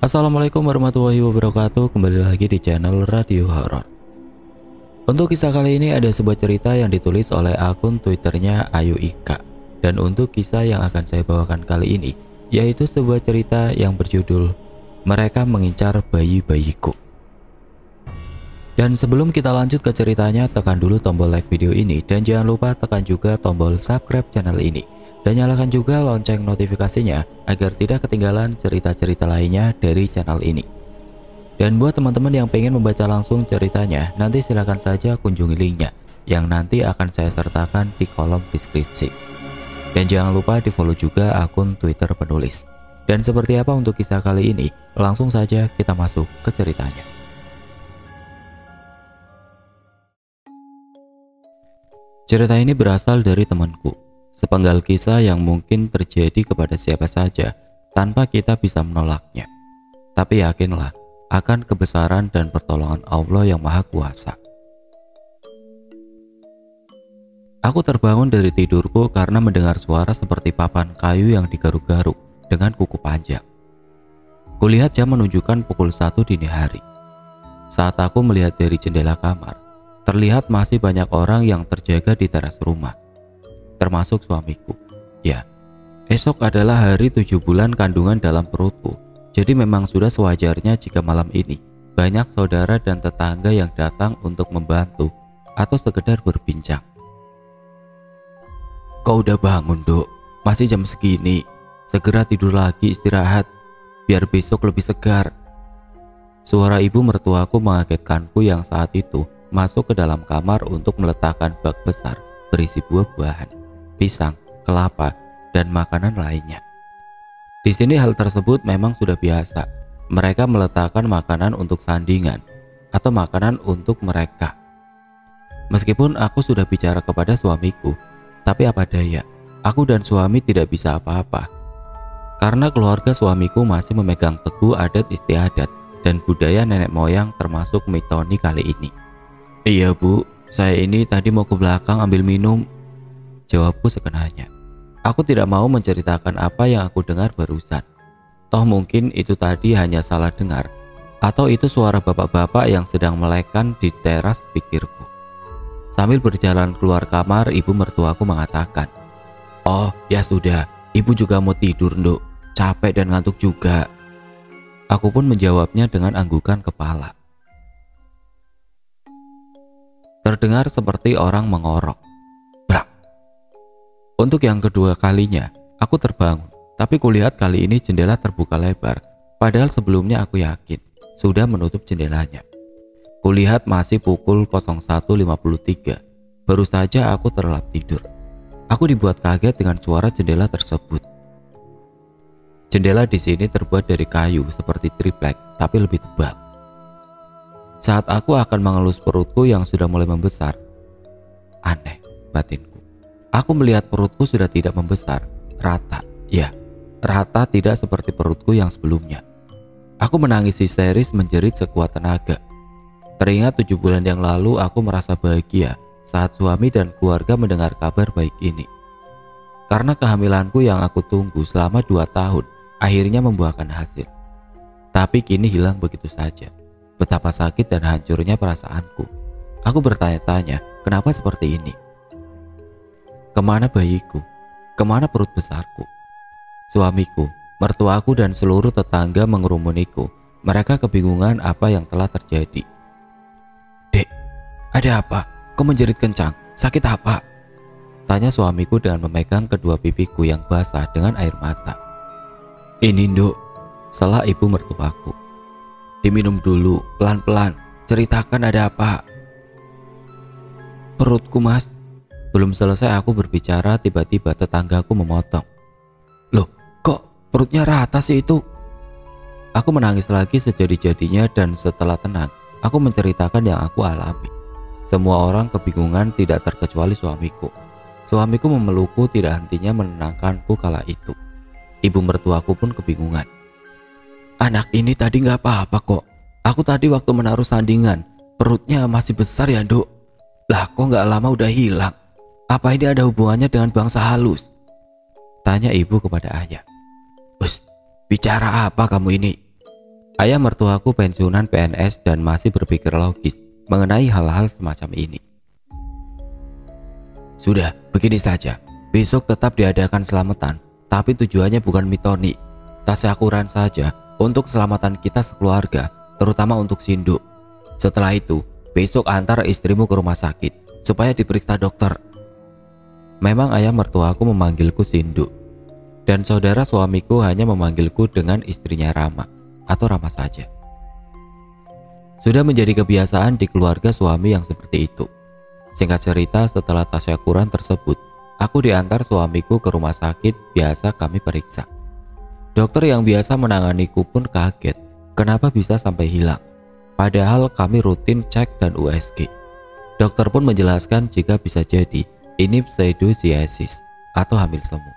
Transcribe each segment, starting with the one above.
Assalamualaikum warahmatullahi wabarakatuh. Kembali lagi di channel Radio Horor. Untuk kisah kali ini ada sebuah cerita yang ditulis oleh akun Twitternya Ayu Ika. Dan untuk kisah yang akan saya bawakan kali ini yaitu sebuah cerita yang berjudul Mereka Mengincar Bayi-bayiku. Dan sebelum kita lanjut ke ceritanya, tekan dulu tombol like video ini dan jangan lupa tekan juga tombol subscribe channel ini. Dan nyalakan juga lonceng notifikasinya agar tidak ketinggalan cerita-cerita lainnya dari channel ini. Dan buat teman-teman yang pengen membaca langsung ceritanya, nanti silakan saja kunjungi linknya yang nanti akan saya sertakan di kolom deskripsi. Dan jangan lupa di follow juga akun Twitter penulis. Dan seperti apa untuk kisah kali ini, langsung saja kita masuk ke ceritanya. Cerita ini berasal dari temanku. Sepenggal kisah yang mungkin terjadi kepada siapa saja tanpa kita bisa menolaknya. Tapi yakinlah akan kebesaran dan pertolongan Allah yang Maha Kuasa. Aku terbangun dari tidurku karena mendengar suara seperti papan kayu yang digaruk-garuk dengan kuku panjang. Kulihat jam menunjukkan pukul 1 dini hari. Saat aku melihat dari jendela kamar, terlihat masih banyak orang yang terjaga di teras rumah. Termasuk suamiku. Ya, esok adalah hari 7 bulan kandungan dalam perutku. Jadi memang sudah sewajarnya jika malam ini banyak saudara dan tetangga yang datang untuk membantu atau sekedar berbincang. Kau udah bangun, Dok? Masih jam segini. Segera tidur lagi, istirahat biar besok lebih segar. Suara ibu mertuaku mengagetkanku yang saat itu masuk ke dalam kamar untuk meletakkan bak besar berisi buah-buahan, pisang, kelapa, dan makanan lainnya. Di sini hal tersebut memang sudah biasa. Mereka meletakkan makanan untuk sandingan atau makanan untuk mereka. Meskipun aku sudah bicara kepada suamiku, tapi apa daya, aku dan suami tidak bisa apa-apa. Karena keluarga suamiku masih memegang teguh adat istiadat dan budaya nenek moyang termasuk mitoni kali ini. Iya Bu, saya ini tadi mau ke belakang ambil minum. Jawabku sekenanya. Aku tidak mau menceritakan apa yang aku dengar barusan. Toh mungkin itu tadi hanya salah dengar, atau itu suara bapak-bapak yang sedang melekan di teras, pikirku. Sambil berjalan keluar kamar, ibu mertuaku mengatakan, "Oh ya sudah, ibu juga mau tidur, Nduk. Capek dan ngantuk juga." Aku pun menjawabnya dengan anggukan kepala. Terdengar seperti orang mengorok. Untuk yang kedua kalinya, aku terbangun, tapi kulihat kali ini jendela terbuka lebar, padahal sebelumnya aku yakin sudah menutup jendelanya. Kulihat masih pukul 01.53, baru saja aku terlelap tidur. Aku dibuat kaget dengan suara jendela tersebut. Jendela di sini terbuat dari kayu seperti triplek, tapi lebih tebal. Saat aku akan mengelus perutku yang sudah mulai membesar, aneh batinku. Aku melihat perutku sudah tidak membesar, rata. Ya, rata, tidak seperti perutku yang sebelumnya. Aku menangis histeris menjerit sekuat tenaga. Teringat 7 bulan yang lalu aku merasa bahagia saat suami dan keluarga mendengar kabar baik ini. Karena kehamilanku yang aku tunggu selama 2 tahun akhirnya membuahkan hasil. Tapi kini hilang begitu saja. Betapa sakit dan hancurnya perasaanku. Aku bertanya-tanya, kenapa seperti ini? Kemana bayiku? Kemana perut besarku? Suamiku, mertuaku dan seluruh tetangga mengerumuniku. Mereka kebingungan apa yang telah terjadi. Dek, ada apa? Kau menjerit kencang? Sakit apa? Tanya suamiku dengan memegang kedua pipiku yang basah dengan air mata. Ini Nduk, salah ibu mertuaku. Diminum dulu, pelan-pelan. Ceritakan ada apa? Perutku Mas. Belum selesai aku berbicara, tiba-tiba tetanggaku memotong. Loh, kok perutnya rata sih itu? Aku menangis lagi sejadi-jadinya dan setelah tenang, aku menceritakan yang aku alami. Semua orang kebingungan tidak terkecuali suamiku. Suamiku memelukku tidak hentinya menenangkanku kala itu. Ibu mertuaku pun kebingungan. Anak ini tadi gak apa-apa kok. Aku tadi waktu menaruh sandingan, perutnya masih besar ya Nduk. Lah kok gak lama udah hilang? Apa ini ada hubungannya dengan bangsa halus? Tanya ibu kepada ayah. Bicara apa kamu ini? Ayah mertuaku pensiunan PNS dan masih berpikir logis mengenai hal-hal semacam ini. Sudah, begini saja. Besok tetap diadakan selamatan, tapi tujuannya bukan mitoni. Tasyakuran saja untuk keselamatan kita sekeluarga, terutama untuk Sindu. Setelah itu, besok antar istrimu ke rumah sakit supaya diperiksa dokter. Memang ayah mertuaku memanggilku Sindu, dan saudara suamiku hanya memanggilku dengan istrinya Rama atau Rama saja. Sudah menjadi kebiasaan di keluarga suami yang seperti itu. Singkat cerita, setelah tasyakuran tersebut, aku diantar suamiku ke rumah sakit biasa kami periksa. Dokter yang biasa menanganiku pun kaget kenapa bisa sampai hilang, padahal kami rutin cek dan USG. Dokter pun menjelaskan jika bisa jadi ini pseudocyesis atau hamil semu.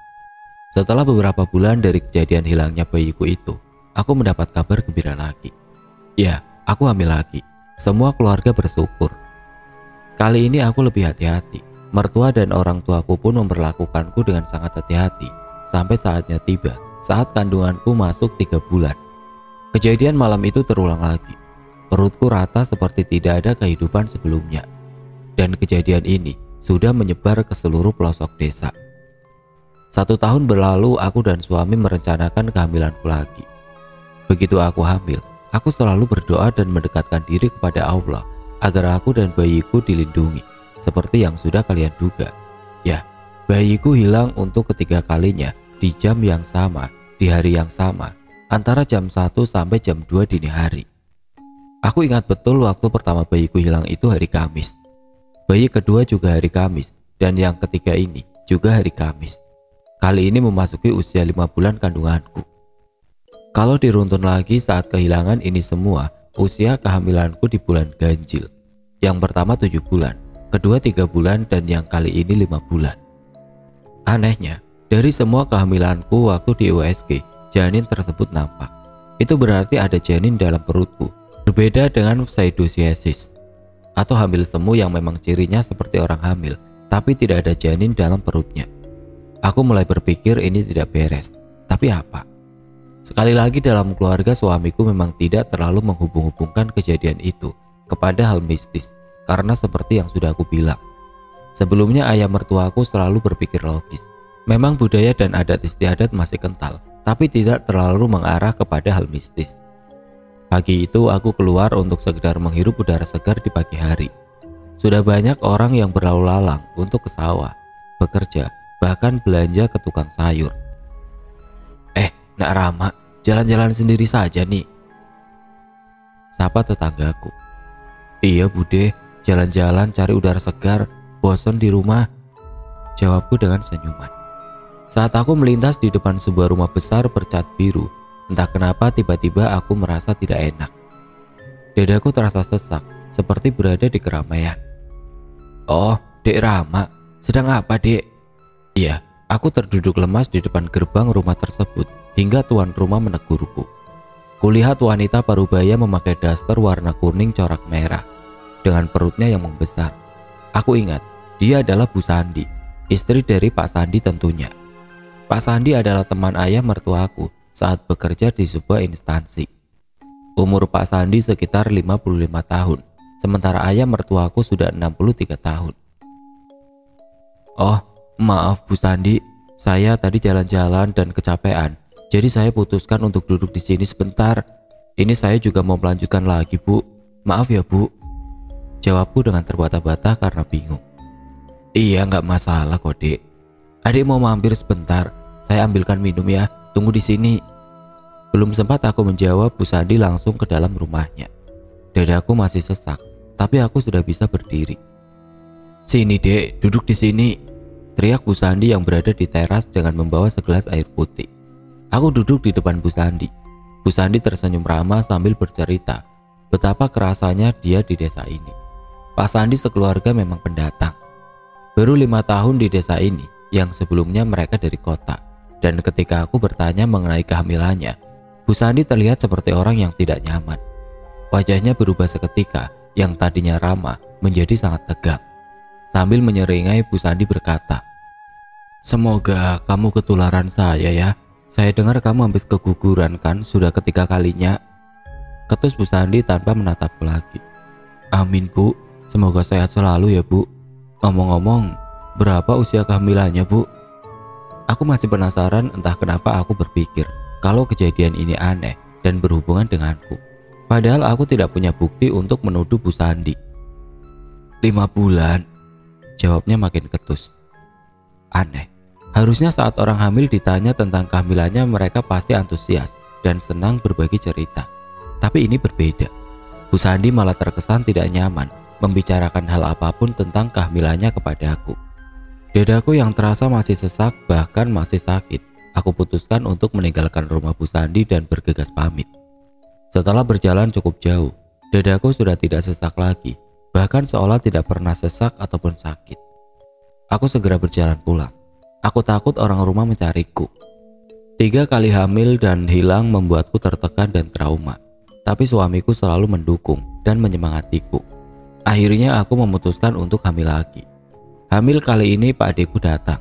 Setelah beberapa bulan dari kejadian hilangnya bayiku itu, aku mendapat kabar gembira lagi. Ya, aku hamil lagi. Semua keluarga bersyukur. Kali ini aku lebih hati-hati. Mertua dan orang tuaku pun memperlakukanku dengan sangat hati-hati sampai saatnya tiba, saat kandunganku masuk 3 bulan. Kejadian malam itu terulang lagi. Perutku rata seperti tidak ada kehidupan sebelumnya. Dan kejadian ini sudah menyebar ke seluruh pelosok desa. 1 tahun berlalu, aku dan suami merencanakan kehamilanku lagi. Begitu aku hamil, aku selalu berdoa dan mendekatkan diri kepada Allah agar aku dan bayiku dilindungi, seperti yang sudah kalian duga. Ya, bayiku hilang untuk ketiga kalinya di jam yang sama, di hari yang sama, antara jam 1 sampai jam 2 dini hari. Aku ingat betul waktu pertama bayiku hilang itu hari Kamis. Bayi kedua juga hari Kamis, dan yang ketiga ini juga hari Kamis. Kali ini memasuki usia 5 bulan kandunganku. Kalau diruntun lagi saat kehilangan ini semua, usia kehamilanku di bulan ganjil. Yang pertama 7 bulan, kedua 3 bulan, dan yang kali ini 5 bulan. Anehnya, dari semua kehamilanku waktu di USG, janin tersebut nampak. Itu berarti ada janin dalam perutku. Berbeda dengan pseudocyesis atau hamil semu yang memang cirinya seperti orang hamil, tapi tidak ada janin dalam perutnya. Aku mulai berpikir ini tidak beres. Tapi apa? Sekali lagi, dalam keluarga suamiku memang tidak terlalu menghubung-hubungkan kejadian itu kepada hal mistis, karena seperti yang sudah aku bilang. Sebelumnya ayah mertuaku selalu berpikir logis. Memang budaya dan adat istiadat masih kental, tapi tidak terlalu mengarah kepada hal mistis. Pagi itu aku keluar untuk sekedar menghirup udara segar di pagi hari. Sudah banyak orang yang berlalu lalang untuk ke sawah, bekerja, bahkan belanja ke tukang sayur. Nak Rama, jalan-jalan sendiri saja nih, sapa tetanggaku. Iya Bude, jalan-jalan cari udara segar, bosan di rumah, jawabku dengan senyuman. Saat aku melintas di depan sebuah rumah besar bercat biru, entah kenapa tiba-tiba aku merasa tidak enak. Dadaku terasa sesak, seperti berada di keramaian. Oh, Dek Rama, sedang apa Dek? Iya, aku terduduk lemas di depan gerbang rumah tersebut hingga tuan rumah menegurku. Kulihat wanita parubaya memakai daster warna kuning corak merah dengan perutnya yang membesar. Aku ingat, dia adalah Bu Sandi, istri dari Pak Sandi tentunya. Pak Sandi adalah teman ayah mertuaku saat bekerja di sebuah instansi. Umur Pak Sandi sekitar 55 tahun, sementara ayah mertuaku sudah 63 tahun. Oh, maaf Bu Sandi, saya tadi jalan-jalan dan kecapean. Jadi saya putuskan untuk duduk di sini sebentar. Ini saya juga mau melanjutkan lagi Bu. Maaf ya Bu, jawabku dengan terbata-bata karena bingung. Iya, nggak masalah kok Dek. Adik mau mampir sebentar, saya ambilkan minum ya. Tunggu di sini. Belum sempat aku menjawab, Bu Sandi langsung ke dalam rumahnya. Dadaku masih sesak, tapi aku sudah bisa berdiri. Sini Dek, duduk di sini, teriak Bu Sandi yang berada di teras dengan membawa segelas air putih. Aku duduk di depan Bu Sandi. Bu Sandi tersenyum ramah sambil bercerita betapa kerasanya dia di desa ini. Pak Sandi sekeluarga memang pendatang. Baru 5 tahun di desa ini, yang sebelumnya mereka dari kota. Dan ketika aku bertanya mengenai kehamilannya, Bu Sandi terlihat seperti orang yang tidak nyaman. Wajahnya berubah seketika, yang tadinya ramah menjadi sangat tegang. Sambil menyeringai, Bu Sandi berkata, "Semoga kamu ketularan saya ya. Saya dengar kamu habis keguguran kan, sudah ketiga kalinya." ketus Bu Sandi tanpa menatapku lagi. Amin Bu, semoga sehat selalu ya Bu. Ngomong-ngomong, berapa usia kehamilannya Bu? Aku masih penasaran, entah kenapa aku berpikir kalau kejadian ini aneh dan berhubungan denganku. Padahal aku tidak punya bukti untuk menuduh Bu Sandi. 5 bulan, jawabnya makin ketus. Aneh, harusnya saat orang hamil ditanya tentang kehamilannya mereka pasti antusias dan senang berbagi cerita. Tapi ini berbeda. Bu Sandi malah terkesan tidak nyaman membicarakan hal apapun tentang kehamilannya kepadaku. Dadaku yang terasa masih sesak, bahkan masih sakit. Aku putuskan untuk meninggalkan rumah Bu Sandi dan bergegas pamit. Setelah berjalan cukup jauh, dadaku sudah tidak sesak lagi, bahkan seolah tidak pernah sesak ataupun sakit. Aku segera berjalan pulang. Aku takut orang rumah mencariku. 3 kali hamil dan hilang membuatku tertekan dan trauma. Tapi suamiku selalu mendukung dan menyemangatiku. Akhirnya aku memutuskan untuk hamil lagi. Hamil kali ini Pak adikku datang.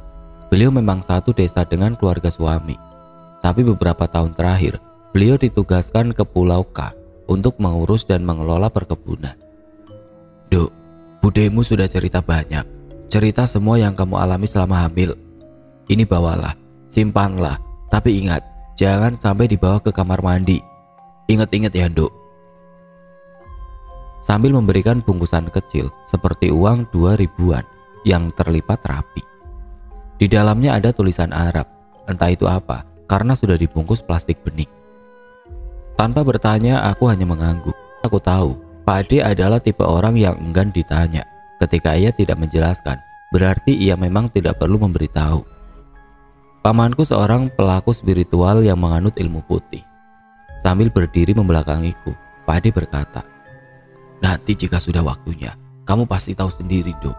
Beliau memang satu desa dengan keluarga suami. Tapi beberapa tahun terakhir, beliau ditugaskan ke Pulau K untuk mengurus dan mengelola perkebunan. Duk, budemu sudah cerita banyak. Cerita semua yang kamu alami selama hamil. Ini bawalah, simpanlah. Tapi ingat, jangan sampai dibawa ke kamar mandi. Ingat-ingat ya, Duk. Sambil memberikan bungkusan kecil seperti uang 2 ribuan yang terlipat rapi. Di dalamnya ada tulisan Arab, entah itu apa, karena sudah dibungkus plastik bening. Tanpa bertanya, aku hanya mengangguk. Aku tahu, Pak Ade adalah tipe orang yang enggan ditanya. Ketika ia tidak menjelaskan, berarti ia memang tidak perlu memberitahu. Pamanku seorang pelaku spiritual yang menganut ilmu putih. Sambil berdiri membelakangiku, Pak Ade berkata, nanti jika sudah waktunya, kamu pasti tahu sendiri, Dok.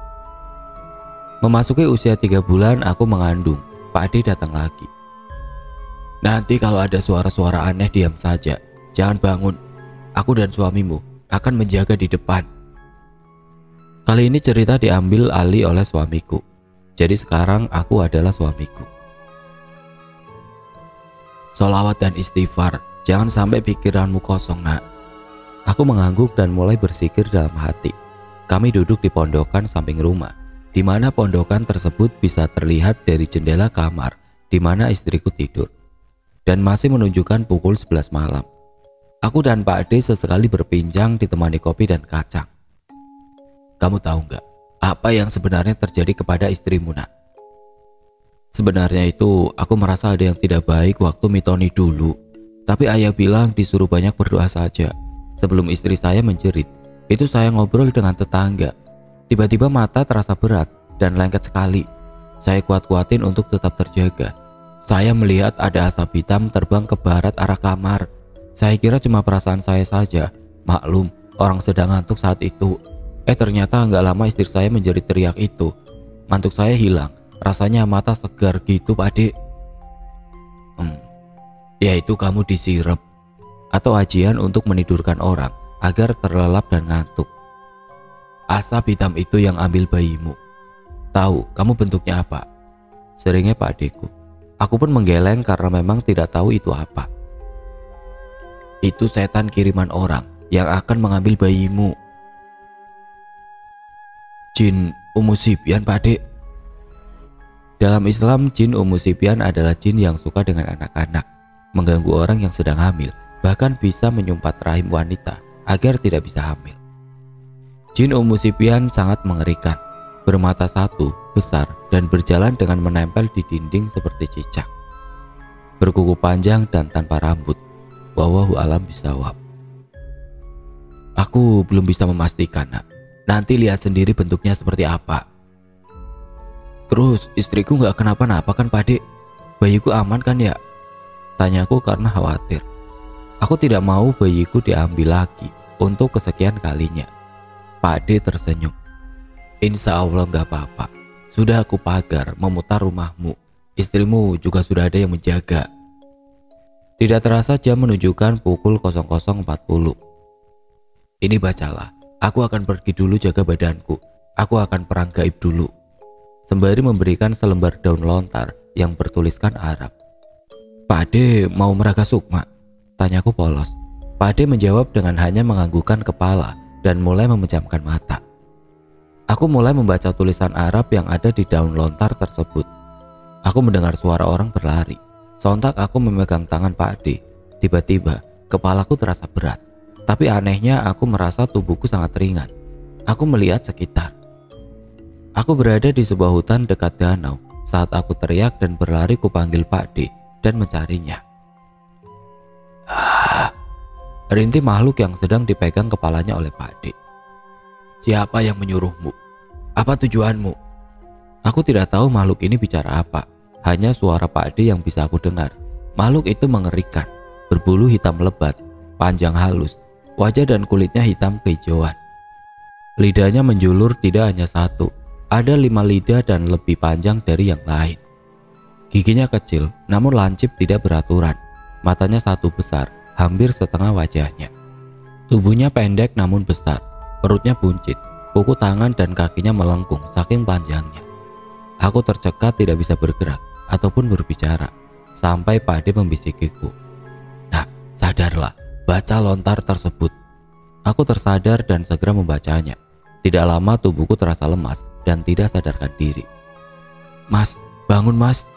Memasuki usia 3 bulan aku mengandung, Pak Ade datang lagi. Nanti kalau ada suara-suara aneh diam saja, jangan bangun. Aku dan suamimu akan menjaga di depan. Kali ini cerita diambil alih oleh suamiku. Jadi sekarang aku adalah suamiku. Sholawat dan istighfar, jangan sampai pikiranmu kosong, Nak. Aku mengangguk dan mulai bersikir dalam hati. Kami duduk di pondokan samping rumah, di mana pondokan tersebut bisa terlihat dari jendela kamar di mana istriku tidur, dan masih menunjukkan pukul 11 malam. Aku dan Pak Ade sesekali berbincang ditemani kopi dan kacang. Kamu tahu nggak apa yang sebenarnya terjadi kepada istrimu, Nak? Sebenarnya itu aku merasa ada yang tidak baik waktu mitoni dulu, tapi ayah bilang disuruh banyak berdoa saja. Sebelum istri saya menjerit, itu saya ngobrol dengan tetangga. Tiba-tiba mata terasa berat dan lengket sekali. Saya kuat-kuatin untuk tetap terjaga. Saya melihat ada asap hitam terbang ke barat arah kamar. Saya kira cuma perasaan saya saja. Maklum, orang sedang ngantuk saat itu. Ternyata nggak lama istri saya menjerit teriak itu. Ngantuk saya hilang. Rasanya mata segar gitu, Pak Ade. Ya itu kamu disirep atau ajian untuk menidurkan orang agar terlelap dan ngantuk. Asap hitam itu yang ambil bayimu. Tahu kamu bentuknya apa? Seringnya Pak Adeku. Aku pun menggeleng karena memang tidak tahu itu apa. Itu setan kiriman orang yang akan mengambil bayimu. Jin Ummu Sibyan, Pak Ade. Dalam Islam, jin Ummu Sibyan adalah jin yang suka dengan anak-anak, mengganggu orang yang sedang hamil, bahkan bisa menyumpat rahim wanita agar tidak bisa hamil. Jin Ummu Sibyan sangat mengerikan, bermata satu, besar, dan berjalan dengan menempel di dinding seperti cicak. Berkuku panjang dan tanpa rambut. Wallahu alam bisawab. Aku belum bisa memastikan, Nak. Nanti lihat sendiri bentuknya seperti apa. Terus istriku gak kenapa-napa kan, Pak Ade? Bayiku aman kan ya? Tanyaku karena khawatir. Aku tidak mau bayiku diambil lagi untuk kesekian kalinya. Pak Ade tersenyum. Insya Allah gak apa-apa. Sudah aku pagar memutar rumahmu. Istrimu juga sudah ada yang menjaga. Tidak terasa jam menunjukkan pukul 00.40. Ini bacalah. Aku akan pergi dulu jaga badanku. Aku akan perang gaib dulu. Sembari memberikan selembar daun lontar yang bertuliskan Arab. Pak Ade mau meraga sukma? Tanyaku polos. Pak Ade menjawab dengan hanya menganggukkan kepala dan mulai memejamkan mata. Aku mulai membaca tulisan Arab yang ada di daun lontar tersebut. Aku mendengar suara orang berlari. Sontak aku memegang tangan Pak Ade. Tiba-tiba kepalaku terasa berat. Tapi anehnya aku merasa tubuhku sangat ringan. Aku melihat sekitar. Aku berada di sebuah hutan dekat danau saat aku teriak dan berlari kupanggil Pak Ade dan mencarinya. Rintih makhluk yang sedang dipegang kepalanya oleh Pak Ade. Siapa yang menyuruhmu? Apa tujuanmu? Aku tidak tahu makhluk ini bicara apa. Hanya suara Pak Ade yang bisa aku dengar. Makhluk itu mengerikan, berbulu hitam lebat, panjang halus, wajah dan kulitnya hitam kehijauan. Lidahnya menjulur tidak hanya satu, ada 5 lidah dan lebih panjang dari yang lain. Giginya kecil, namun lancip tidak beraturan. Matanya satu besar, hampir setengah wajahnya. Tubuhnya pendek namun besar. Perutnya buncit, kuku tangan dan kakinya melengkung saking panjangnya. Aku tercekat tidak bisa bergerak ataupun berbicara, sampai Pak Ade membisikiku. Nah, sadarlah, baca lontar tersebut. Aku tersadar dan segera membacanya. Tidak lama tubuhku terasa lemas dan tidak sadarkan diri. Mas, bangun mas.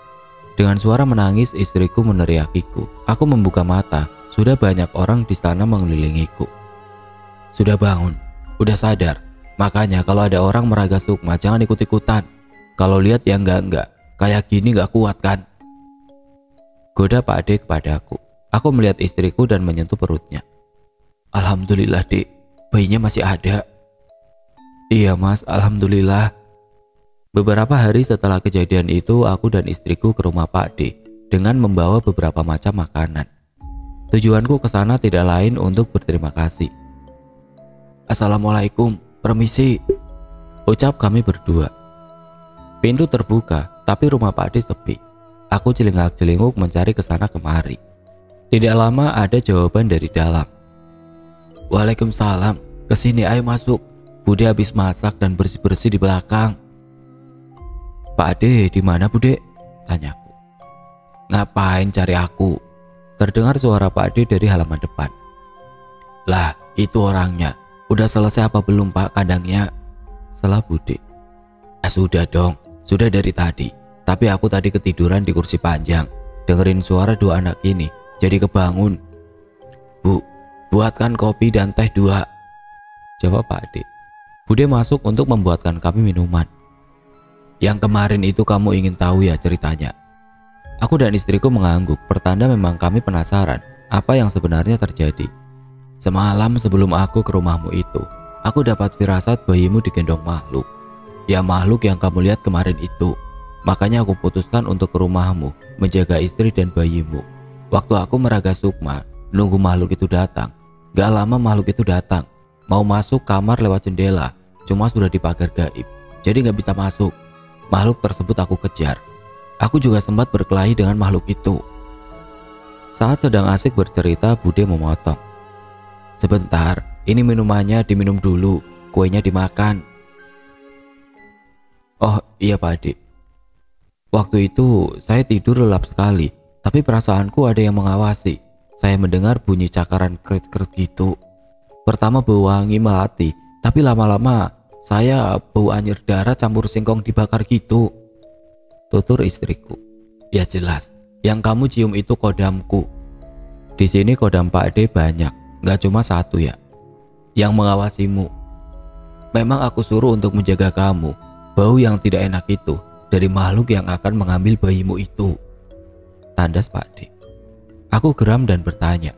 Dengan suara menangis istriku meneriakiku. Aku membuka mata, sudah banyak orang di sana mengelilingiku. Sudah bangun. Udah sadar, makanya kalau ada orang meraga sukma jangan ikut-ikutan. Kalau lihat ya enggak, kayak gini enggak kuat kan? Goda Pak Ade kepadaku. Aku melihat istriku dan menyentuh perutnya. Alhamdulillah Dek, bayinya masih ada. Iya mas, alhamdulillah. Beberapa hari setelah kejadian itu, aku dan istriku ke rumah Pak Ade dengan membawa beberapa macam makanan. Tujuanku ke sana tidak lain untuk berterima kasih. Assalamualaikum, permisi, ucap kami berdua. Pintu terbuka, tapi rumah Pak Ade sepi. Aku celingak-celinguk mencari kesana kemari. Tidak lama ada jawaban dari dalam. Waalaikumsalam, kesini ayo masuk. Bude habis masak dan bersih-bersih di belakang. Pak Ade di mana Bude? Tanyaku. Ngapain cari aku? Terdengar suara Pak Ade dari halaman depan. Lah, itu orangnya. Udah selesai apa belum Pak kandangnya? Salah Bude. Sudah dong, sudah dari tadi. Tapi aku tadi ketiduran di kursi panjang. Dengerin suara 2 anak ini, jadi kebangun. Bu, buatkan kopi dan teh 2. Jawab Pak Ade. Bude masuk untuk membuatkan kami minuman. Yang kemarin itu kamu ingin tahu ya ceritanya? Aku dan istriku mengangguk, pertanda memang kami penasaran apa yang sebenarnya terjadi. Semalam sebelum aku ke rumahmu itu, aku dapat firasat bayimu digendong makhluk. Ya makhluk yang kamu lihat kemarin itu. Makanya aku putuskan untuk ke rumahmu, menjaga istri dan bayimu. Waktu aku meraga sukma, nunggu makhluk itu datang. Gak lama makhluk itu datang. Mau masuk kamar lewat jendela, cuma sudah di pagar gaib, jadi gak bisa masuk. Makhluk tersebut aku kejar. Aku juga sempat berkelahi dengan makhluk itu. Saat sedang asik bercerita, Bude memotong. Sebentar, ini minumannya diminum dulu, kuenya dimakan. Oh iya Pak Ade. Waktu itu saya tidur lelap sekali, tapi perasaanku ada yang mengawasi. Saya mendengar bunyi cakaran keret-keret gitu. Pertama bau wangi melati, tapi lama-lama saya bau anyir darah campur singkong dibakar gitu. Tutur istriku. Ya jelas, yang kamu cium itu kodamku. Di sini kodam Pak Ade banyak, gak cuma satu ya. Yang mengawasimu. Memang aku suruh untuk menjaga kamu. Bau yang tidak enak itu dari makhluk yang akan mengambil bayimu itu. Tandas Pak Ade. Aku geram dan bertanya.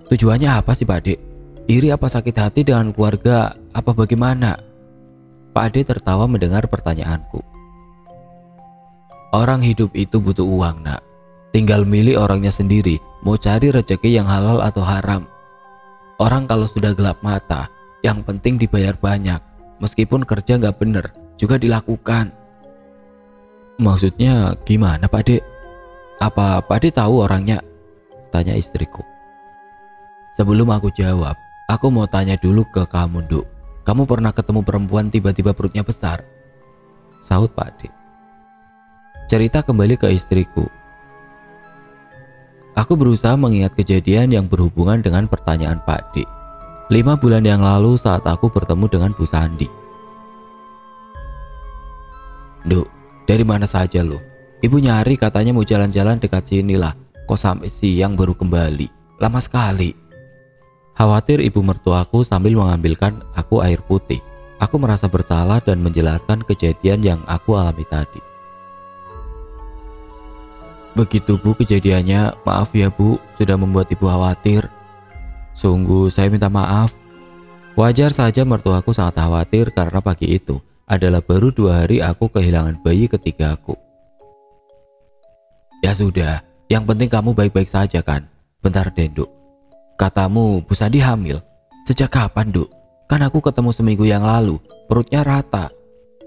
Tujuannya apa sih Pak Ade? Iri apa sakit hati dengan keluarga apa bagaimana? Pak Ade tertawa mendengar pertanyaanku. Orang hidup itu butuh uang nak. Tinggal milih orangnya sendiri mau cari rezeki yang halal atau haram. Orang kalau sudah gelap mata, yang penting dibayar banyak. Meskipun kerja gak bener juga dilakukan. Maksudnya gimana Pak Ade? Apa Pak Ade tahu orangnya? Tanya istriku. Sebelum aku jawab, aku mau tanya dulu ke kamu Duk. Kamu pernah ketemu perempuan tiba-tiba perutnya besar? Sahut Pak Ade. Cerita kembali ke istriku. Aku berusaha mengingat kejadian yang berhubungan dengan pertanyaan Pak D. 5 bulan yang lalu saat aku bertemu dengan Bu Sandi. Duk, dari mana saja lo? Ibu nyari katanya mau jalan-jalan dekat sini lah. Kok sampai siang baru kembali? Lama sekali. Khawatir ibu mertuaku sambil mengambilkan aku air putih. Aku merasa bersalah dan menjelaskan kejadian yang aku alami tadi. Begitu Bu kejadiannya, maaf ya Bu, sudah membuat ibu khawatir. Sungguh saya minta maaf. Wajar saja mertuaku sangat khawatir karena pagi itu adalah baru 2 hari aku kehilangan bayi ketiga aku. Ya sudah, yang penting kamu baik-baik saja kan? Bentar Denduk, katamu Bu Sandi hamil. Sejak kapan Duk? Kan aku ketemu seminggu yang lalu, perutnya rata.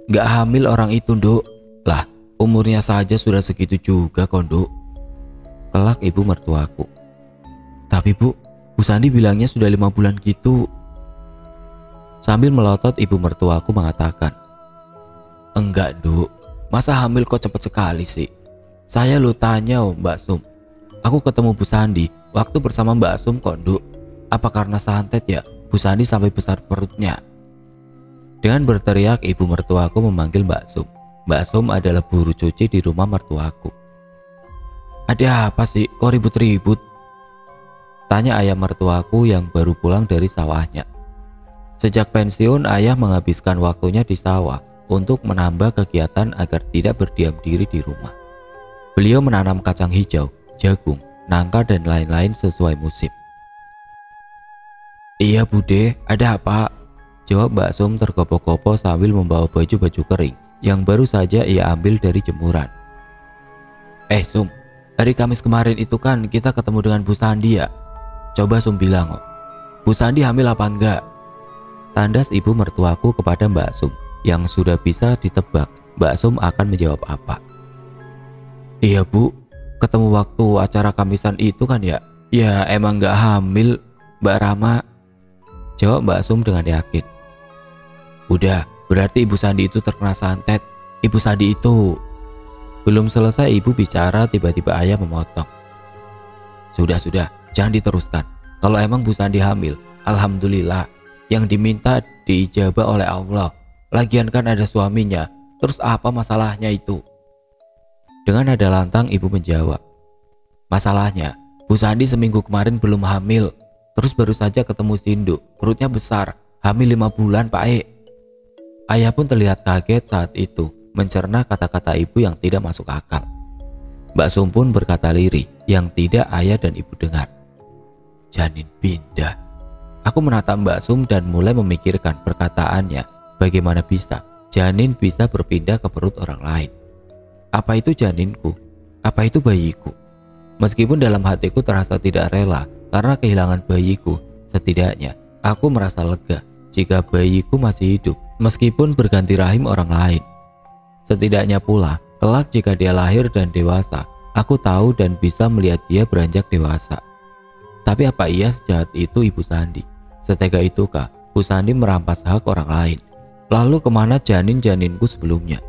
Gak hamil orang itu Duk. Lah, umurnya saja sudah segitu juga konduk. Kelak ibu mertuaku. Tapi Bu Sandi bilangnya sudah 5 bulan gitu. Sambil melotot ibu mertuaku mengatakan, enggak Duk, masa hamil kok cepet sekali sih? Saya lu tanya Mbak Sum. Aku ketemu Bu Sandi waktu bersama Mbak Sum kok Duk. Apa karena santet ya Bu Sandi sampai besar perutnya? Dengan berteriak ibu mertuaku memanggil Mbak Sum. Mbak Sum adalah buruh cuci di rumah mertuaku. Ada apa sih? Kok ribut-ribut? Tanya ayah mertuaku yang baru pulang dari sawahnya. Sejak pensiun, ayah menghabiskan waktunya di sawah untuk menambah kegiatan agar tidak berdiam diri di rumah. Beliau menanam kacang hijau, jagung, nangka dan lain-lain sesuai musim. Iya Bude, ada apa? Jawab Mbak Sum tergopoh-gopoh sambil membawa baju-baju kering yang baru saja ia ambil dari jemuran. Sum, hari Kamis kemarin itu kan kita ketemu dengan Bu Sandi ya? Coba Sum bilang kok, Bu Sandi hamil apa enggak? Tandas ibu mertuaku kepada Mbak Sum yang sudah bisa ditebak Mbak Sum akan menjawab apa. Iya Bu, ketemu waktu acara Kamisan itu kan ya? Ya emang enggak hamil Mbak Rama, jawab Mbak Sum dengan yakin. Udah, berarti Ibu Sandi itu terkena santet. Ibu Sandi itu. Belum selesai ibu bicara tiba-tiba ayah memotong. Sudah, jangan diteruskan. Kalau emang Bu Sandi hamil, alhamdulillah. Yang diminta diijabah oleh Allah. Lagian kan ada suaminya. Terus apa masalahnya itu? Dengan nada lantang ibu menjawab. Masalahnya, Bu Sandi seminggu kemarin belum hamil. Terus baru saja ketemu Sindu. Perutnya besar, hamil 5 bulan Pak E. Ayah pun terlihat kaget saat itu mencerna kata-kata ibu yang tidak masuk akal. Mbak Sum pun berkata lirih yang tidak ayah dan ibu dengar. Janin pindah. Aku menatap Mbak Sum dan mulai memikirkan perkataannya. Bagaimana bisa janin bisa berpindah ke perut orang lain? Apa itu janinku? Apa itu bayiku? Meskipun dalam hatiku terasa tidak rela karena kehilangan bayiku, setidaknya aku merasa lega jika bayiku masih hidup meskipun berganti rahim orang lain. Setidaknya pula, kelak jika dia lahir dan dewasa, aku tahu dan bisa melihat dia beranjak dewasa. Tapi apa iya sejahat itu Ibu Sandi? Setega itukah Bu Sandi merampas hak orang lain? Lalu kemana janin-janinku sebelumnya?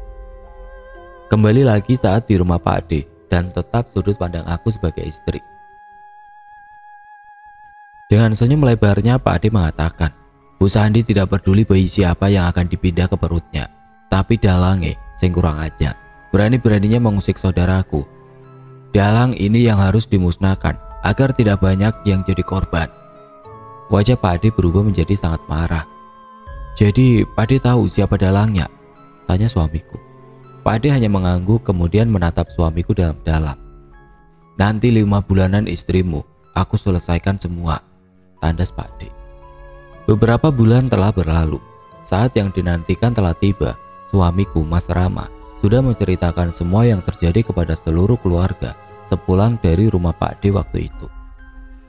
Kembali lagi saat di rumah Pak D dan tetap sudut pandang aku sebagai istri. Dengan senyum lebarnya Pak D mengatakan, Bu Sandi tidak peduli bayi siapa yang akan dipindah ke perutnya. Tapi dalange sing kurang ajar, berani-beraninya mengusik saudaraku. Dalang ini yang harus dimusnahkan agar tidak banyak yang jadi korban. Wajah Pak Ade berubah menjadi sangat marah. Jadi Pak Ade tahu siapa dalangnya? Tanya suamiku. Pak Ade hanya mengangguk kemudian menatap suamiku dalam-dalam. Nanti 5 bulanan istrimu, aku selesaikan semua. Tandas Pak Ade. Beberapa bulan telah berlalu. Saat yang dinantikan telah tiba. Suamiku Mas Rama sudah menceritakan semua yang terjadi kepada seluruh keluarga sepulang dari rumah Pak D waktu itu.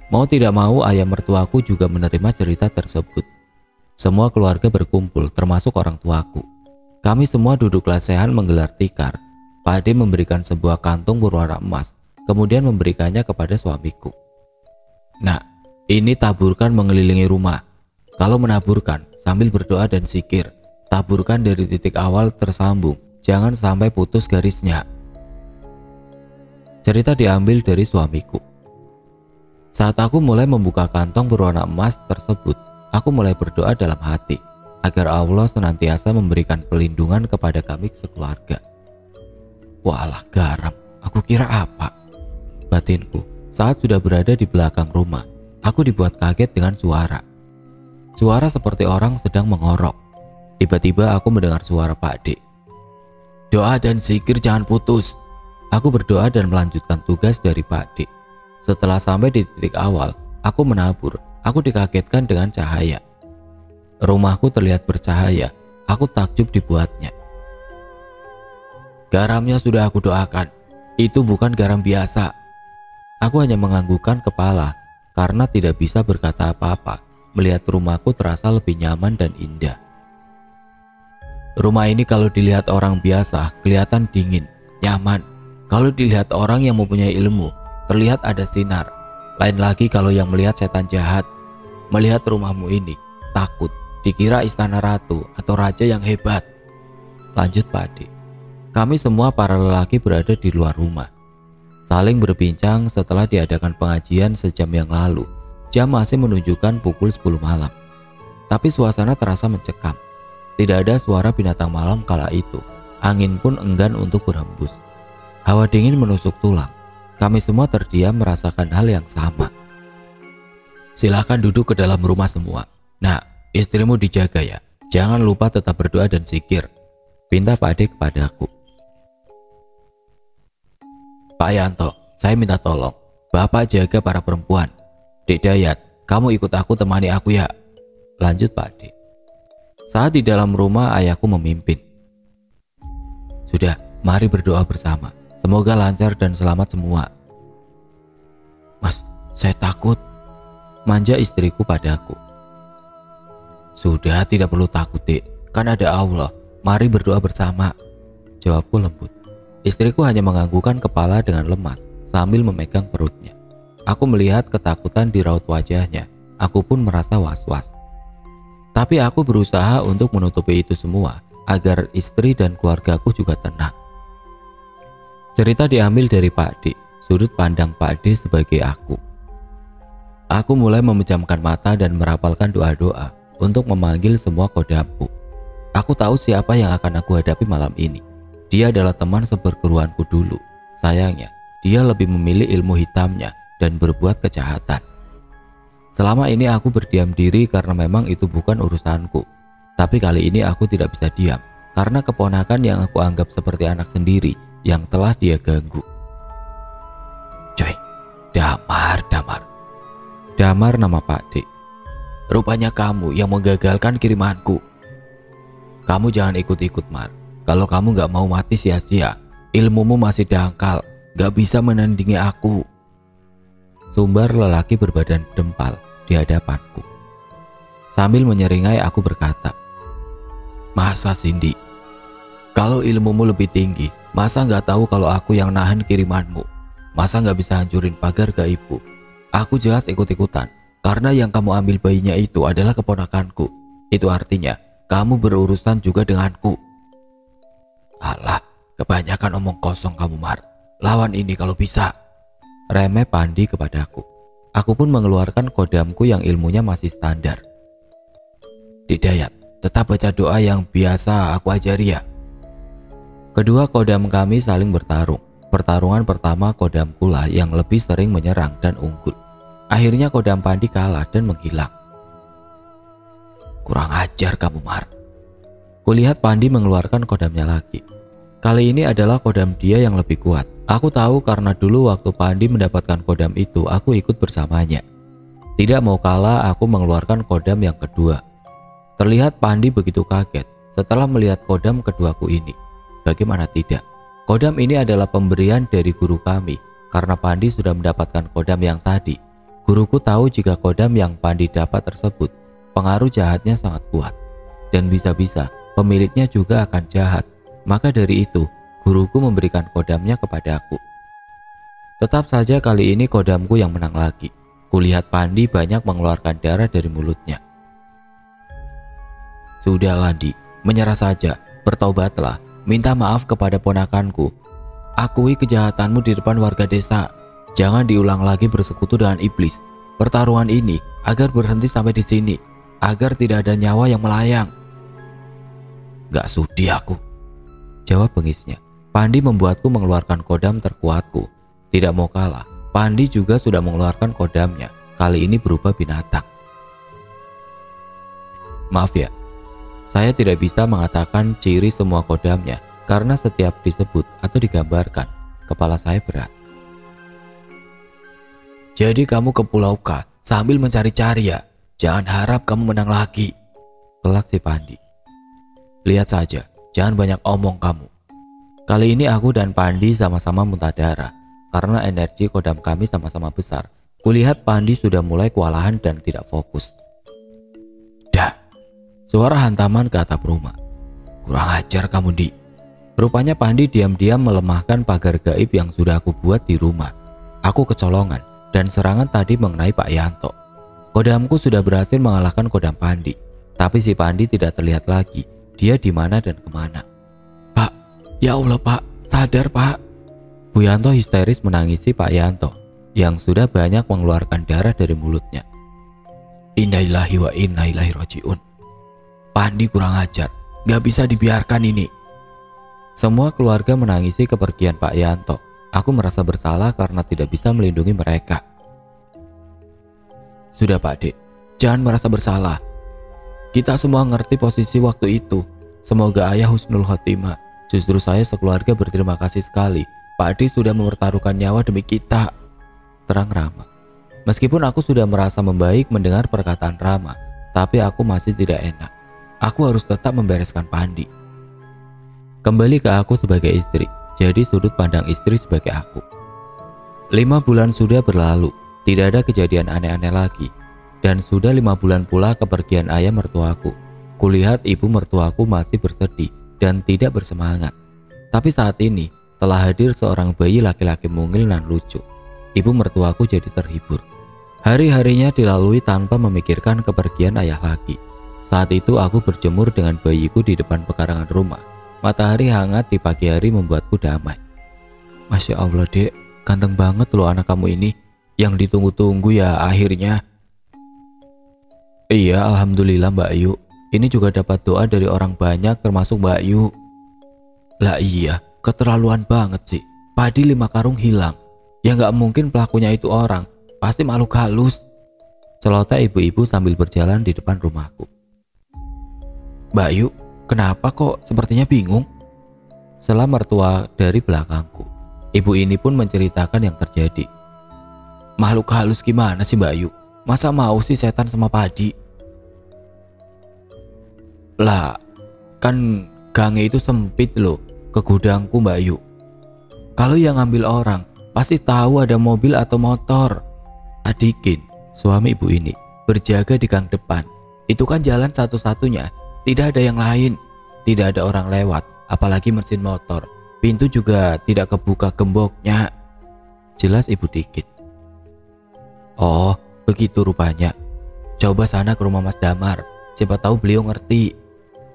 Mau tidak mau ayah mertuaku juga menerima cerita tersebut. Semua keluarga berkumpul termasuk orang tuaku. Kami semua duduk lesehan menggelar tikar. Pak D memberikan sebuah kantung berwarna emas, kemudian memberikannya kepada suamiku. Nah, ini taburkan mengelilingi rumah. Kalau menaburkan sambil berdoa dan zikir, taburkan dari titik awal tersambung, jangan sampai putus garisnya. Cerita diambil dari suamiku. Saat aku mulai membuka kantong berwarna emas tersebut, aku mulai berdoa dalam hati agar Allah senantiasa memberikan pelindungan kepada kami sekeluarga. Walah garam, aku kira apa? Batinku saat sudah berada di belakang rumah, aku dibuat kaget dengan suara. Suara seperti orang sedang mengorok. Tiba-tiba aku mendengar suara Pak D. Doa dan zikir jangan putus. Aku berdoa dan melanjutkan tugas dari Pak D. Setelah sampai di titik awal, aku menabur. Aku dikagetkan dengan cahaya. Rumahku terlihat bercahaya. Aku takjub dibuatnya. Garamnya sudah aku doakan. Itu bukan garam biasa. Aku hanya menganggukkan kepala karena tidak bisa berkata apa-apa. Melihat rumahku terasa lebih nyaman dan indah. Rumah ini kalau dilihat orang biasa kelihatan dingin, nyaman. Kalau dilihat orang yang mempunyai ilmu, terlihat ada sinar. Lain lagi kalau yang melihat setan jahat. Melihat rumahmu ini, takut, dikira istana ratu atau raja yang hebat. Lanjut Pak D. Kami semua para lelaki berada di luar rumah. Saling berbincang setelah diadakan pengajian sejam yang lalu. Jam masih menunjukkan pukul 10 malam. Tapi suasana terasa mencekam. Tidak ada suara binatang malam kala itu. Angin pun enggan untuk berhembus. Hawa dingin menusuk tulang. Kami semua terdiam merasakan hal yang sama. Silahkan duduk ke dalam rumah semua. Nah, istrimu dijaga ya. Jangan lupa tetap berdoa dan zikir. Pinta Pak D kepadaku. Pak Yanto, saya minta tolong. Bapak jaga para perempuan. Dek Dayat, kamu ikut aku temani aku ya. Lanjut Pak D. Saat di dalam rumah ayahku memimpin. Sudah, mari berdoa bersama. Semoga lancar dan selamat semua. Mas, saya takut. Manja istriku padaku. Sudah, tidak perlu takut dek. Kan ada Allah. Mari berdoa bersama. Jawabku lembut. Istriku hanya menganggukkan kepala dengan lemas sambil memegang perutnya. Aku melihat ketakutan di raut wajahnya. Aku pun merasa was-was. Tapi aku berusaha untuk menutupi itu semua agar istri dan keluargaku juga tenang. Cerita diambil dari Pak D, sudut pandang Pak D sebagai aku. Aku mulai memejamkan mata dan merapalkan doa-doa untuk memanggil semua kodamku. Aku tahu siapa yang akan aku hadapi malam ini. Dia adalah teman seperguruanku dulu. Sayangnya, dia lebih memilih ilmu hitamnya dan berbuat kejahatan. Selama ini aku berdiam diri karena memang itu bukan urusanku. Tapi kali ini aku tidak bisa diam karena keponakan yang aku anggap seperti anak sendiri yang telah dia ganggu. Coy, Damar. Damar nama Pak D. Rupanya kamu yang menggagalkan kirimanku. Kamu jangan ikut-ikut Mar. Kalau kamu gak mau mati sia-sia, ilmumu masih dangkal, gak bisa menandingi aku. Sumbar lelaki berbadan dempal di hadapanku. Sambil menyeringai aku berkata, masa Cindy? Kalau ilmumu lebih tinggi, masa gak tahu kalau aku yang nahan kirimanmu? Masa gak bisa hancurin pagar gaibku? Aku jelas ikut-ikutan, karena yang kamu ambil bayinya itu adalah keponakanku. Itu artinya, kamu berurusan juga denganku. Alah, kebanyakan omong kosong kamu Mar. Lawan ini kalau bisa. Remeh Pandi kepadaku. Aku pun mengeluarkan kodamku yang ilmunya masih standar. Didayat, tetap baca doa yang biasa aku ajari ya. Kedua kodam kami saling bertarung. Pertarungan pertama kodamku lah yang lebih sering menyerang dan unggul. Akhirnya kodam Pandi kalah dan menghilang. Kurang ajar kamu Mar. Kulihat Pandi mengeluarkan kodamnya lagi. Kali ini adalah kodam dia yang lebih kuat. Aku tahu karena dulu waktu Pandi mendapatkan kodam itu aku ikut bersamanya. Tidak mau kalah aku mengeluarkan kodam yang kedua. Terlihat Pandi begitu kaget setelah melihat kodam keduaku ini. Bagaimana tidak? Kodam ini adalah pemberian dari guru kami karena Pandi sudah mendapatkan kodam yang tadi. Guruku tahu jika kodam yang Pandi dapat tersebut pengaruh jahatnya sangat kuat dan bisa-bisa pemiliknya juga akan jahat. Maka dari itu, guruku memberikan kodamnya kepadaku. Tetap saja kali ini kodamku yang menang lagi. Kulihat Pandi banyak mengeluarkan darah dari mulutnya. Sudah Landi, menyerah saja, bertaubatlah, minta maaf kepada ponakanku. Akui kejahatanmu di depan warga desa. Jangan diulang lagi bersekutu dengan iblis. Pertarungan ini agar berhenti sampai di sini, agar tidak ada nyawa yang melayang. Gak sudi aku, jawab bengisnya. Pandi membuatku mengeluarkan kodam terkuatku. Tidak mau kalah, Pandi juga sudah mengeluarkan kodamnya, kali ini berupa binatang. Maaf ya, saya tidak bisa mengatakan ciri semua kodamnya karena setiap disebut atau digambarkan, kepala saya berat. Jadi kamu ke Pulau K sambil mencari-cari ya? Jangan harap kamu menang lagi, kelak si Pandi. Lihat saja, jangan banyak omong kamu. Kali ini aku dan Pandi sama-sama muntah darah karena energi kodam kami sama-sama besar. Kulihat Pandi sudah mulai kewalahan dan tidak fokus. Dah, suara hantaman ke atap rumah. Kurang ajar kamu, Di. Rupanya Pandi diam-diam melemahkan pagar gaib yang sudah aku buat di rumah. Aku kecolongan dan serangan tadi mengenai Pak Yanto. Kodamku sudah berhasil mengalahkan kodam Pandi, tapi si Pandi tidak terlihat lagi. Dia di mana dan kemana? Pak, ya Allah Pak, sadar Pak. Bu Yanto histeris menangisi Pak Yanto yang sudah banyak mengeluarkan darah dari mulutnya. Innalillahi wa inna ilaihi rajiun. Pandi kurang ajar, gak bisa dibiarkan ini. Semua keluarga menangisi kepergian Pak Yanto. Aku merasa bersalah karena tidak bisa melindungi mereka. Sudah Pak Dek, jangan merasa bersalah. Kita semua ngerti posisi waktu itu. Semoga ayah husnul khotimah. Justru saya sekeluarga berterima kasih sekali. Pak Adi sudah mempertaruhkan nyawa demi kita, terang Rama. Meskipun aku sudah merasa membaik mendengar perkataan Rama, tapi aku masih tidak enak. Aku harus tetap membereskan Pandi. Kembali ke aku sebagai istri. Jadi sudut pandang istri sebagai aku. 5 bulan sudah berlalu, tidak ada kejadian aneh-aneh lagi. Dan sudah 5 bulan pula kepergian ayah mertuaku. Kulihat ibu mertuaku masih bersedih dan tidak bersemangat. Tapi saat ini telah hadir seorang bayi laki-laki mungil dan lucu. Ibu mertuaku jadi terhibur. Hari-harinya dilalui tanpa memikirkan kepergian ayah lagi. Saat itu aku berjemur dengan bayiku di depan pekarangan rumah. Matahari hangat di pagi hari membuatku damai. Masya Allah Dek, ganteng banget loh anak kamu ini. Yang ditunggu-tunggu ya akhirnya. Iya alhamdulillah Mbak Yu. Ini juga dapat doa dari orang banyak termasuk Mbak Yu. Lah iya, keterlaluan banget sih. Padi 5 karung hilang. Ya gak mungkin pelakunya itu orang. Pasti makhluk halus. Celoteh ibu-ibu sambil berjalan di depan rumahku. Mbak Yu, kenapa kok sepertinya bingung? Sela mertua dari belakangku. Ibu ini pun menceritakan yang terjadi. Makhluk halus gimana sih Mbak Yu? Masa mau sih setan sama Padi? Lah, kan gangnya itu sempit loh ke gudangku Mbak Yu. Kalau yang ngambil orang, pasti tahu ada mobil atau motor. Adikin, suami ibu ini, berjaga di gang depan. Itu kan jalan satu-satunya. Tidak ada yang lain, tidak ada orang lewat, apalagi mesin motor. Pintu juga tidak kebuka gemboknya. Jelas ibu Dikit. Oh, begitu rupanya. Coba sana ke rumah Mas Damar, siapa tahu beliau ngerti.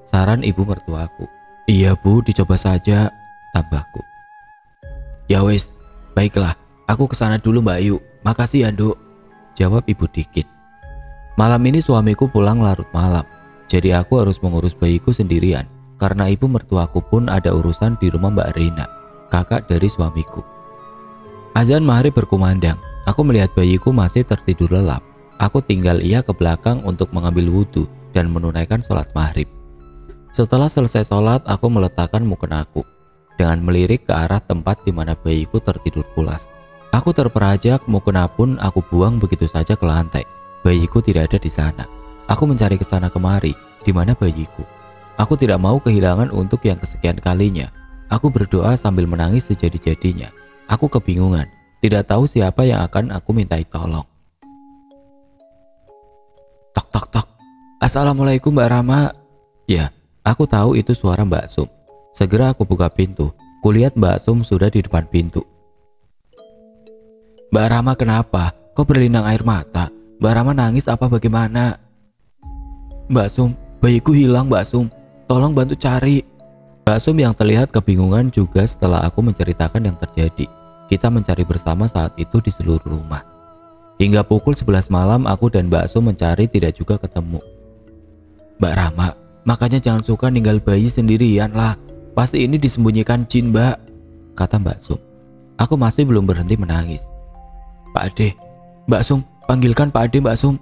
Saran ibu mertuaku. Iya Bu, dicoba saja, tambahku. Ya wes, baiklah, aku kesana dulu Mbak Yu. Makasih ya Duk, jawab ibu Dikit. Malam ini suamiku pulang larut malam. Jadi aku harus mengurus bayiku sendirian karena ibu mertuaku pun ada urusan di rumah Mbak Rina, kakak dari suamiku. Azan maghrib berkumandang. Aku melihat bayiku masih tertidur lelap. Aku tinggal ia ke belakang untuk mengambil wudhu dan menunaikan sholat maghrib. Setelah selesai sholat, aku meletakkan mukenaku dengan melirik ke arah tempat di mana bayiku tertidur pulas. Aku terperajak, mukena pun aku buang begitu saja ke lantai. Bayiku tidak ada di sana. Aku mencari ke sana kemari, di mana bayiku. Aku tidak mau kehilangan untuk yang kesekian kalinya. Aku berdoa sambil menangis sejadi-jadinya. Aku kebingungan, tidak tahu siapa yang akan aku mintai tolong. Tok tok tok. Assalamualaikum Mbak Rama. Ya, aku tahu itu suara Mbak Sum. Segera aku buka pintu. Kulihat Mbak Sum sudah di depan pintu. Mbak Rama kenapa? Kok berlinang air mata? Mbak Rama nangis apa bagaimana? Mbak Sum, bayiku hilang Mbak Sum. Tolong bantu cari. Mbak Sum yang terlihat kebingungan juga setelah aku menceritakan yang terjadi. Kita mencari bersama saat itu di seluruh rumah. Hingga pukul 11 malam aku dan Mbak Sum mencari tidak juga ketemu. Mbak Rama, makanya jangan suka ninggal bayi sendirian lah. Pasti ini disembunyikan jin, Mbak, kata Mbak Sum. Aku masih belum berhenti menangis. Pak Ade, Mbak Sum, panggilkan Pak Ade, Mbak Sum.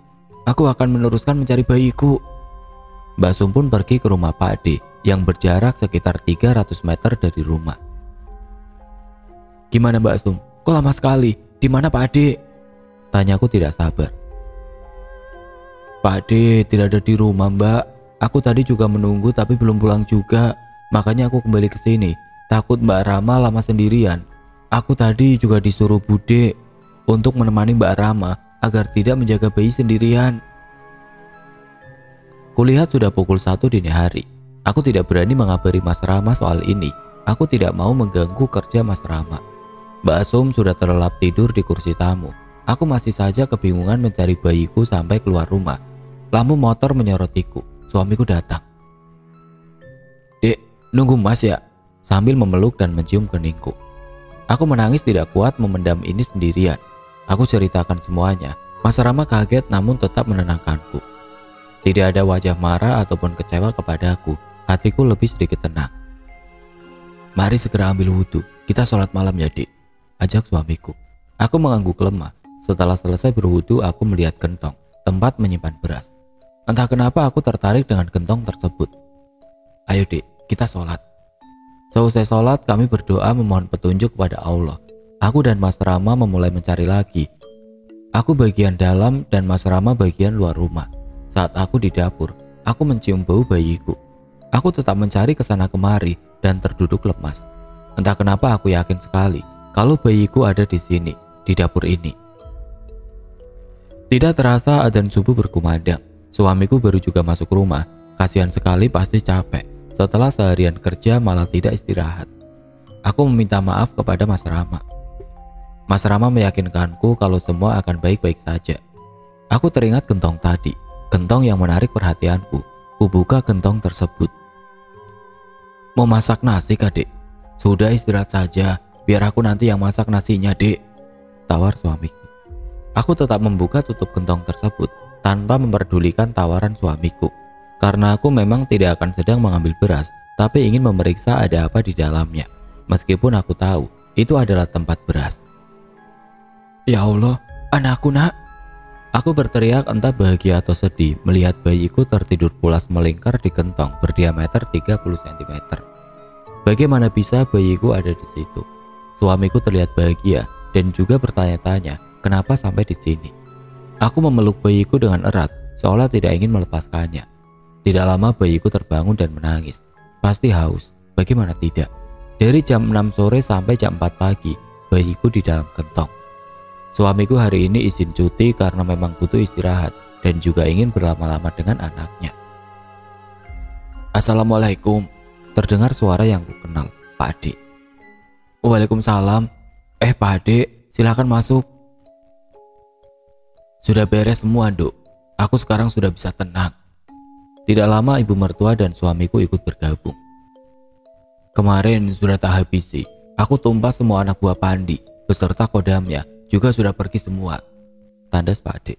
Aku akan meneruskan mencari bayiku. Mbak Sum pun pergi ke rumah Pak Ade yang berjarak sekitar 300 meter dari rumah. Gimana Mbak Sum? Kok lama sekali? Di mana Pak Ade? Tanyaku tidak sabar. Pak Ade tidak ada di rumah, Mbak. Aku tadi juga menunggu tapi belum pulang juga. Makanya aku kembali ke sini. Takut Mbak Rama lama sendirian. Aku tadi juga disuruh Bude untuk menemani Mbak Rama agar tidak menjaga bayi sendirian. Kulihat sudah pukul 1 dini hari. Aku tidak berani mengabari Mas Rama soal ini. Aku tidak mau mengganggu kerja Mas Rama. Mbak Sum sudah terlelap tidur di kursi tamu. Aku masih saja kebingungan mencari bayiku sampai keluar rumah. Lampu motor menyorotiku. Suamiku datang. Dek, nunggu Mas ya? Sambil memeluk dan mencium keningku. Aku menangis tidak kuat memendam ini sendirian. Aku ceritakan semuanya. Mas Rama kaget namun tetap menenangkanku. Tidak ada wajah marah ataupun kecewa kepadaku. Hatiku lebih sedikit tenang. Mari segera ambil wudhu. Kita sholat malam ya, Dek, ajak suamiku. Aku mengangguk lemah. Setelah selesai berwudu, aku melihat gentong, tempat menyimpan beras. Entah kenapa aku tertarik dengan gentong tersebut. Ayo Dek, kita sholat. Seusai sholat, kami berdoa memohon petunjuk kepada Allah. Aku dan Mas Rama memulai mencari lagi. Aku bagian dalam dan Mas Rama bagian luar rumah. Saat aku di dapur, aku mencium bau bayiku. Aku tetap mencari kesana kemari dan terduduk lemas. Entah kenapa aku yakin sekali kalau bayiku ada di sini, di dapur ini. Tidak terasa adzan subuh berkumandang. Suamiku baru juga masuk rumah. Kasihan sekali, pasti capek. Setelah seharian kerja malah tidak istirahat. Aku meminta maaf kepada Mas Rama. Mas Rama meyakinkanku kalau semua akan baik-baik saja. Aku teringat gentong tadi, gentong yang menarik perhatianku. Kubuka gentong tersebut. Mau masak nasi Kak Dek? Sudah istirahat saja, biar aku nanti yang masak nasinya Dek, tawar suamiku. Aku tetap membuka tutup gentong tersebut tanpa memperdulikan tawaran suamiku. Karena aku memang tidak akan sedang mengambil beras, tapi ingin memeriksa ada apa di dalamnya. Meskipun aku tahu itu adalah tempat beras. Ya Allah, anakku nak. Aku berteriak entah bahagia atau sedih melihat bayiku tertidur pulas melingkar di gentong berdiameter 30 cm. Bagaimana bisa bayiku ada di situ? Suamiku terlihat bahagia dan juga bertanya-tanya kenapa sampai di sini. Aku memeluk bayiku dengan erat seolah tidak ingin melepaskannya. Tidak lama bayiku terbangun dan menangis. Pasti haus, bagaimana tidak? Dari jam 6 sore sampai jam 4 pagi, bayiku di dalam gentong. Suamiku hari ini izin cuti karena memang butuh istirahat dan juga ingin berlama-lama dengan anaknya. Assalamualaikum, terdengar suara yang kukenal, Pak Ade. Waalaikumsalam. Pak Ade, silakan masuk. Sudah beres semua, Dok. Aku sekarang sudah bisa tenang. Tidak lama ibu mertua dan suamiku ikut bergabung. Kemarin sudah tak habisi, aku tumpas semua anak buah Pandi beserta kodamnya juga sudah pergi semua, tandas Pak Ade.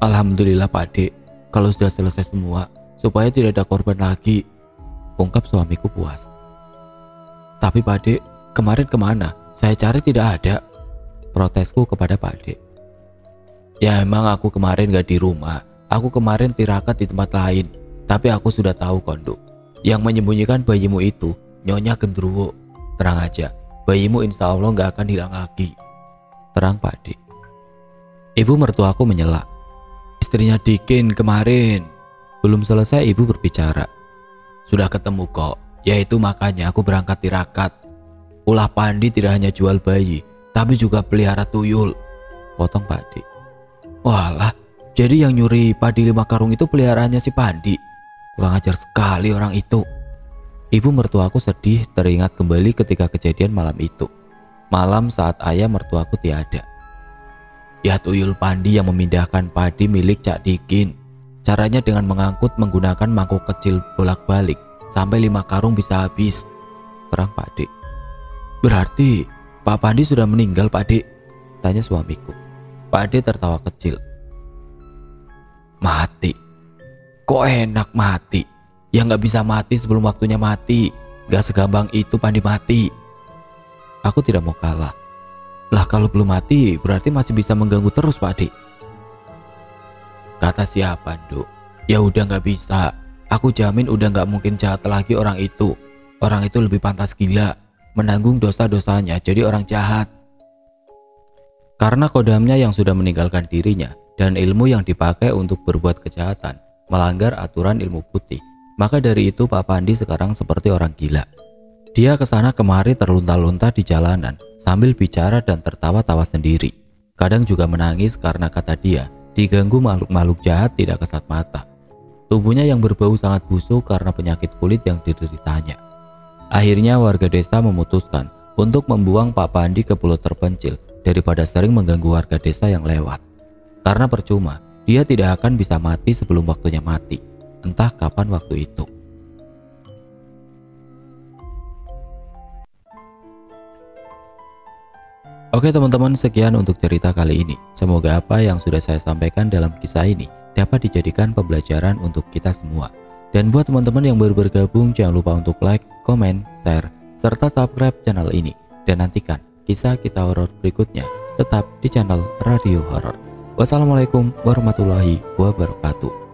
Alhamdulillah Pak Ade, kalau sudah selesai semua supaya tidak ada korban lagi, ungkap suamiku puas. Tapi Pak Ade, kemarin kemana? Saya cari tidak ada, protesku kepada Pak Ade. Ya emang aku kemarin gak di rumah. Aku kemarin tirakat di tempat lain, tapi aku sudah tahu Kondo. Yang menyembunyikan bayimu itu Nyonya Gendruwo. Terang aja, bayimu insya Allah gak akan hilang lagi, terang Pak Ade. Ibu mertuaku menyela. Istrinya Dikin kemarin. Belum selesai ibu berbicara. Sudah ketemu kok, yaitu makanya aku berangkat tirakat. Ulah Pandi tidak hanya jual bayi, tapi juga pelihara tuyul, potong Pak Ade. Walah, jadi yang nyuri padi 5 karung itu peliharaannya si Pandi. Kurang ajar sekali orang itu. Ibu mertuaku sedih teringat kembali ketika kejadian malam itu. Malam saat ayah mertuaku tiada. Ya tuyul Pandi yang memindahkan padi milik Cak Dikin. Caranya dengan mengangkut menggunakan mangkuk kecil bolak-balik sampai 5 karung bisa habis, terang Pak Ade. Berarti Pak Pandi sudah meninggal, Pak Ade, tanya suamiku. Pak Ade tertawa kecil. Mati? Kok enak mati? Ya nggak bisa mati sebelum waktunya mati. Gak segampang itu Pandi mati. Aku tidak mau kalah. Lah kalau belum mati berarti masih bisa mengganggu terus, Pak Ade. Kata siapa, Duk? Ya udah nggak bisa. Aku jamin udah nggak mungkin jahat lagi orang itu. Orang itu lebih pantas gila, menanggung dosa-dosanya jadi orang jahat. Karena kodamnya yang sudah meninggalkan dirinya dan ilmu yang dipakai untuk berbuat kejahatan melanggar aturan ilmu putih, maka dari itu Pak Pandi sekarang seperti orang gila. Dia kesana kemari terlunta-lunta di jalanan sambil bicara dan tertawa-tawa sendiri. Kadang juga menangis karena kata dia diganggu makhluk-makhluk jahat tidak kasat mata. Tubuhnya yang berbau sangat busuk karena penyakit kulit yang dideritanya. Akhirnya warga desa memutuskan untuk membuang Pak Pandi ke pulau terpencil daripada sering mengganggu warga desa yang lewat. Karena percuma, dia tidak akan bisa mati sebelum waktunya mati, entah kapan waktu itu. Oke teman-teman, sekian untuk cerita kali ini. Semoga apa yang sudah saya sampaikan dalam kisah ini dapat dijadikan pembelajaran untuk kita semua. Dan buat teman-teman yang baru bergabung, jangan lupa untuk like, komen, share, serta subscribe channel ini. Dan nantikan kisah-kisah horor berikutnya tetap di channel Radio Horor. Wassalamualaikum warahmatullahi wabarakatuh.